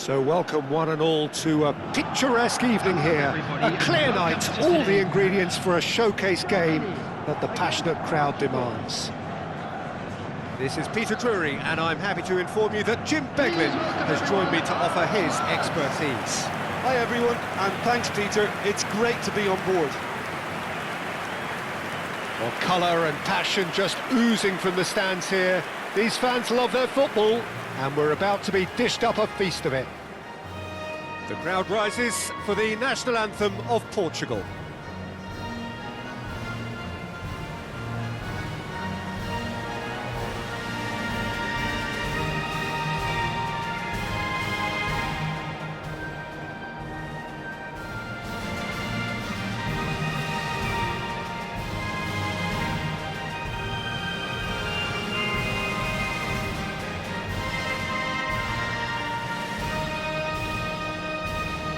So welcome one and all to a picturesque evening here. A clear night, all the ingredients for a showcase game that the passionate crowd demands. This is Peter Drury, and I'm happy to inform you that Jim Beglin has joined me to offer his expertise. Hi everyone, and thanks Peter, it's great to be on board. Well, colour and passion just oozing from the stands here. These fans love their football, and we're about to be dished up a feast of it. The crowd rises for the national anthem of Portugal.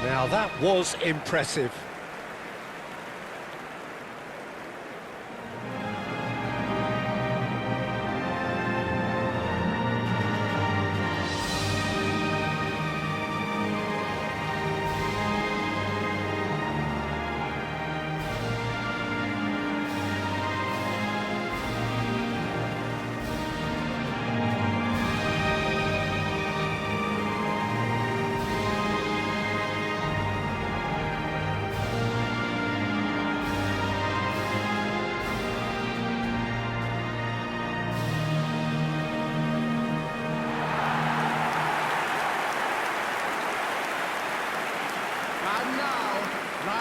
Now that was impressive.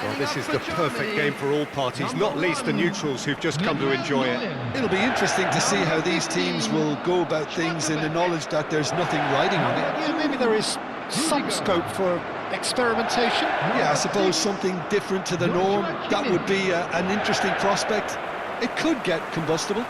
Well, this is the perfect game for all parties, not least the neutrals who've just come to enjoy it. It'll be interesting to see how these teams will go about things in the knowledge that there's nothing riding on it. Yeah, maybe there is some scope for experimentation. Yeah, I suppose something different to the norm. That would be an interesting prospect. It could get combustible.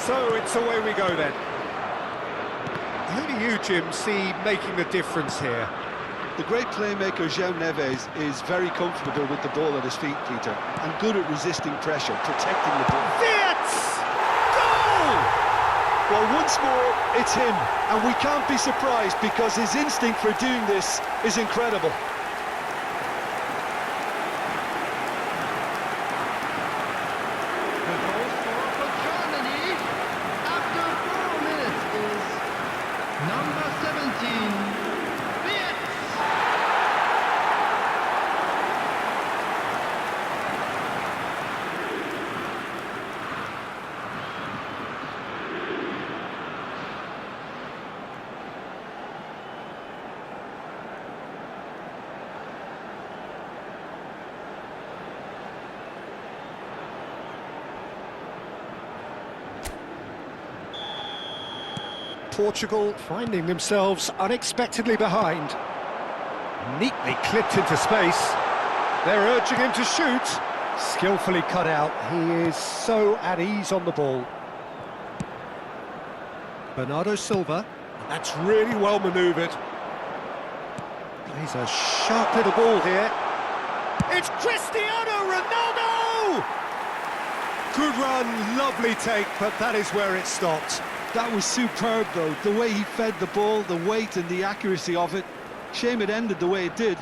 So it's away we go then. Who do you, Jim, see making the difference here? The great playmaker João Neves is very comfortable with the ball at his feet, Peter, and good at resisting pressure, protecting the ball. Fits! Goal! Well, once more, it's him, and we can't be surprised because his instinct for doing this is incredible. Portugal finding themselves unexpectedly behind. Neatly clipped into space. They're urging him to shoot. Skillfully cut out. He is so at ease on the ball. Bernardo Silva. That's really well manoeuvred. Plays a sharp little ball here. It's Cristiano Ronaldo! Good run, lovely take, but that is where it stopped. That was superb, though, the way he fed the ball, the weight and the accuracy of it. Shame it ended the way it did.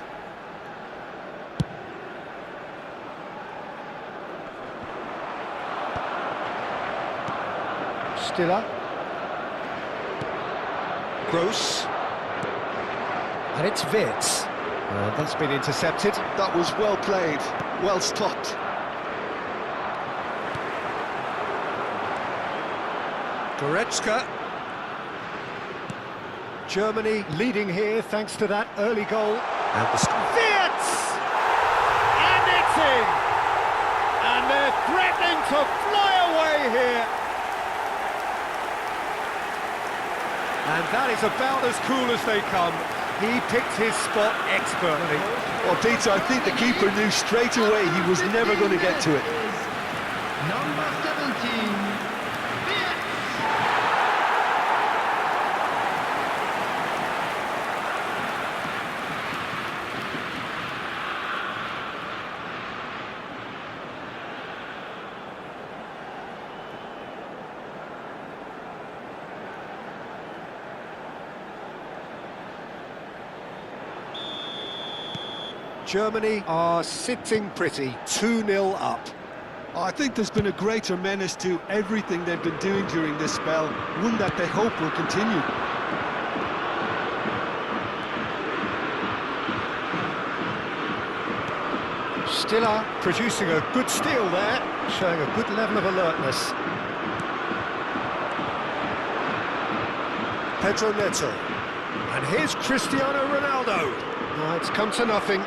Stiller. Gross. And it's Wirtz. That's been intercepted. That was well played, well stopped. Goretzka. Germany leading here thanks to that early goal. And the Wirtz! And it's in! threatening to fly away here. And that is about as cool as they come. He picked his spot expertly. Well, Peter, I think the keeper knew straight away he was never going to get to it. Number 17. Germany are sitting pretty, 2-0 up. I think there's been a greater menace to everything they've been doing during this spell, one that they hope will continue. Stiller producing a good steal there, showing a good level of alertness. Pedro Neto. And here's Cristiano Ronaldo. Oh, it's come to nothing.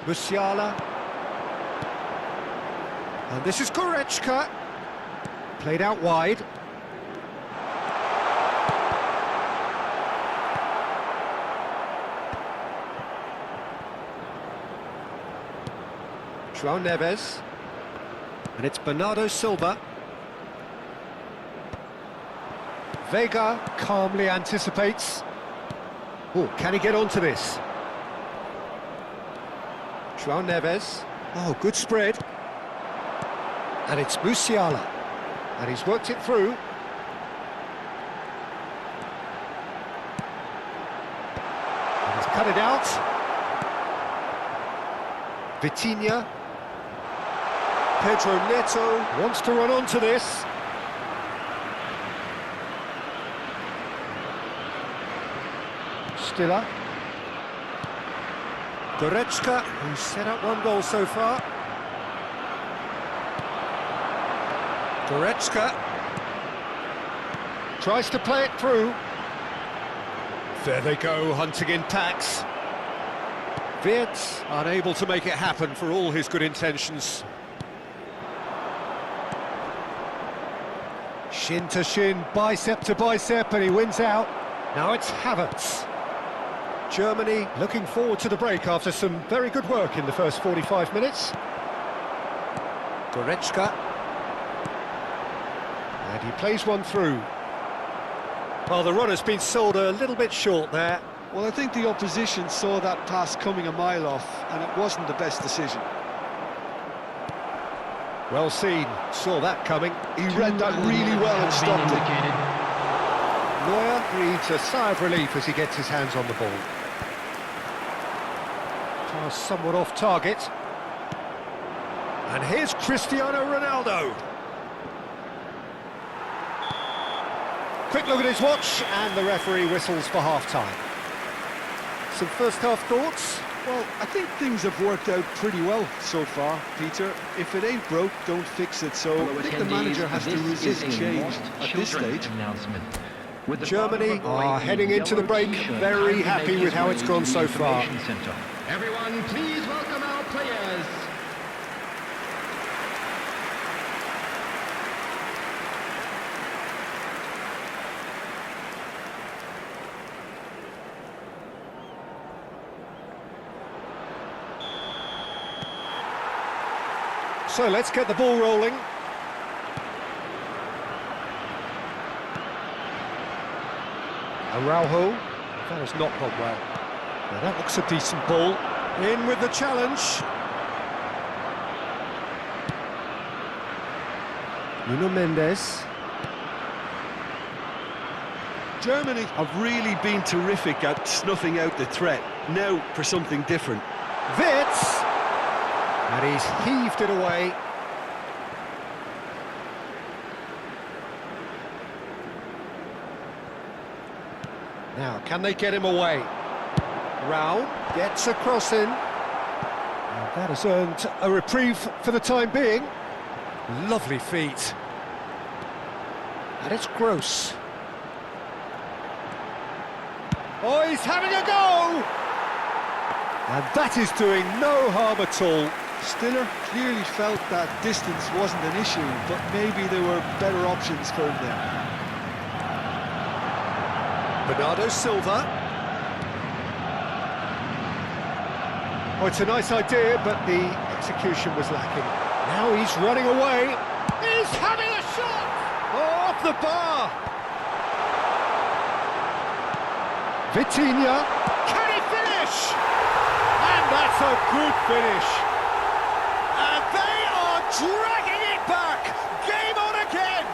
Musiala. And this is Goretzka. Played out wide. João Neves. And it's Bernardo Silva. Vega calmly anticipates. Oh, can he get onto this? João Neves. Oh, good spread. And it's Musiala. And he's worked it through. And he's cut it out. Vitinha. Pedro Neto wants to run onto this. Stiller. Goretzka, who's set up one goal so far. Goretzka tries to play it through. There they go, hunting in packs. Wirtz unable to make it happen for all his good intentions. Shin to shin, bicep to bicep, and he wins out. Now it's Havertz. Germany looking forward to the break after some very good work in the first 45 minutes. Goretzka. And he plays one through. Well, the run has been sold a little bit short there. Well, I think the opposition saw that pass coming a mile off, and it wasn't the best decision. Well seen, saw that coming. He read that really well and stopped it. Neuer breathes a sigh of relief as he gets his hands on the ball. Pass somewhat off target. And here's Cristiano Ronaldo. Quick look at his watch, and the referee whistles for half-time. Some first-half thoughts? Well, I think things have worked out pretty well so far, Peter. If it ain't broke, don't fix it. So I think the manager has to resist change at this stage. Germany are heading into the break, very happy with how it's gone so far. Everyone, please welcome our players. So let's get the ball rolling. Araujo, that has not gone well. Now that looks a decent ball. In with the challenge. Nuno Mendes. Germany have really been terrific at snuffing out the threat. Now for something different. Wirtz! And he's heaved it away. Now, can they get him away? Raul gets a cross in. And that has earned a reprieve for the time being. Lovely feet. And it's Gross. Oh, he's having a go! And that is doing no harm at all. Stiller clearly felt that distance wasn't an issue, but maybe there were better options for him there. Bernardo Silva. Oh, it's a nice idea, but the execution was lacking. Now he's running away. He's having a shot! Oh, off the bar! Vitinha. Can he finish? And that's a good finish. And they are dragging it back. Game on again.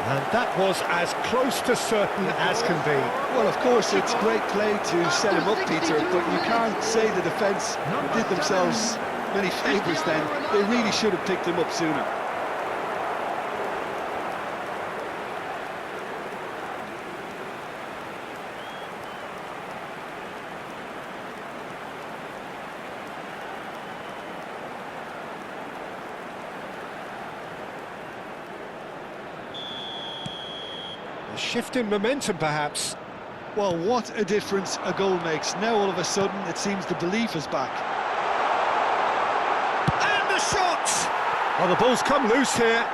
And that was as close to certain as can be. Well, of course, it's great play to set him up, Peter, but you can't say the defence did themselves many favours then. They really should have picked him up sooner. A shift in momentum, perhaps. Well, what a difference a goal makes. Now, all of a sudden, it seems the belief is back. And the shot! Well, the ball's come loose here.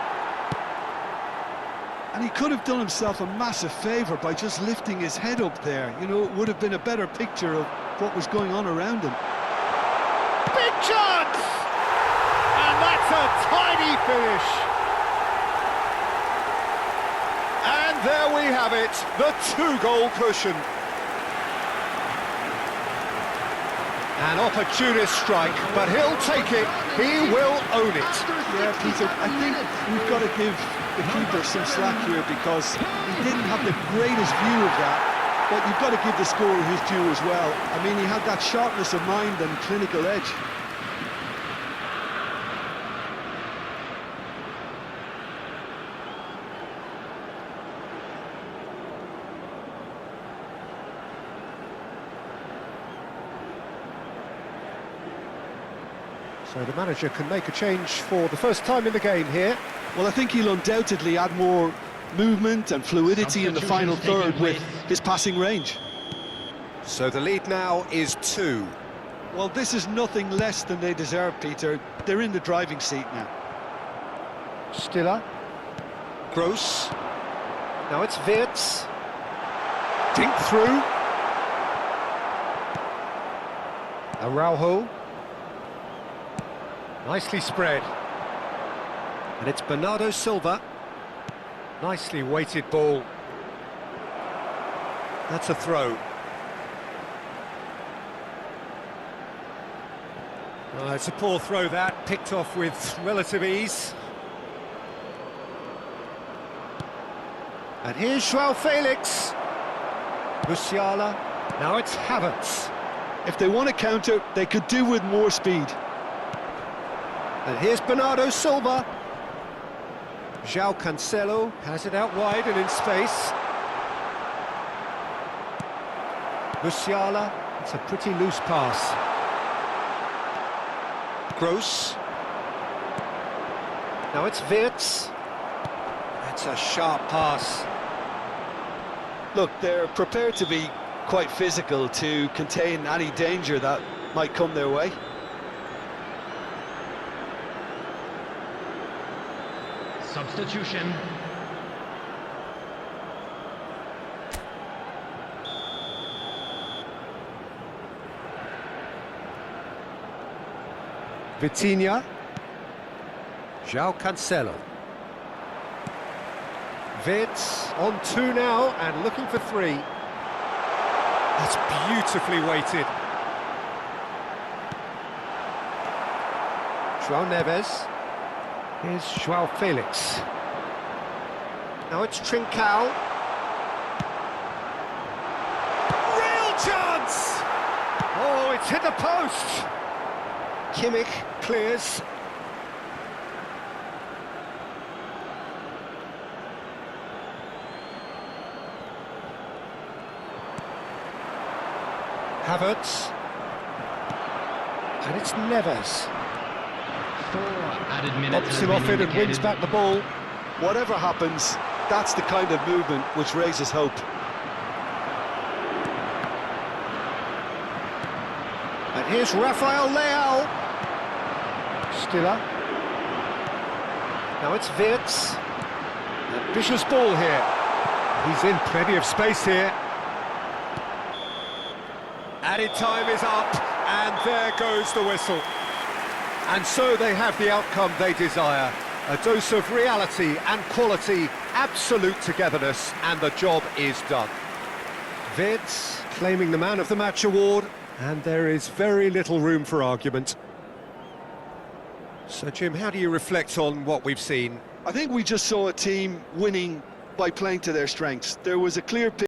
And he could have done himself a massive favour by just lifting his head up there. You know, it would have been a better picture of what was going on around him. Big chance! And that's a tiny finish. And there we have it, the two-goal cushion. An opportunist strike, but he'll take it, he will own it. Yeah, Peter, I think we've got to give the keeper some slack here because he didn't have the greatest view of that, but you've got to give the scorer his due as well. I mean, he had that sharpness of mind and clinical edge. So the manager can make a change for the first time in the game here. Well, I think he'll undoubtedly add more movement and fluidity in the final third with his passing range. So the lead now is 2. Well, this is nothing less than they deserve, Peter. They're in the driving seat now. Stiller. Gross. Now it's Wirtz. Dink through. Araujo. Nicely spread. And it's Bernardo Silva. Nicely weighted ball. That's a throw. It's a poor throw that, picked off with relative ease. And here's João Felix. Musiala. Now it's Havertz. If they want to counter, they could do with more speed. And here's Bernardo Silva. João Cancelo has it out wide and in space. Musiala, it's a pretty loose pass. Gross. Now it's Wirtz. That's a sharp pass. Look, they're prepared to be quite physical to contain any danger that might come their way. Substitution. Vitinha. João Cancelo. Wirtz on 2 now and looking for 3. That's beautifully weighted. João Neves. Here's João Felix. Now it's Trincao. Real chance! Oh, it's hit the post! Kimmich clears. Havertz. And it's Neves. 4 added minutes. Pops him off it and wins back the ball. Whatever happens, that's the kind of movement which raises hope. And here's Rafael Leao. Stiller. Now it's Wirtz. Ambitious ball here. He's in plenty of space here. Added time is up, and there goes the whistle. And so they have the outcome they desire. A dose of reality and quality, absolute togetherness, and the job is done. Wirtz claiming the Man of the Match award, and there is very little room for argument. So, Jim, how do you reflect on what we've seen? I think we just saw a team winning by playing to their strengths. There was a clear picture.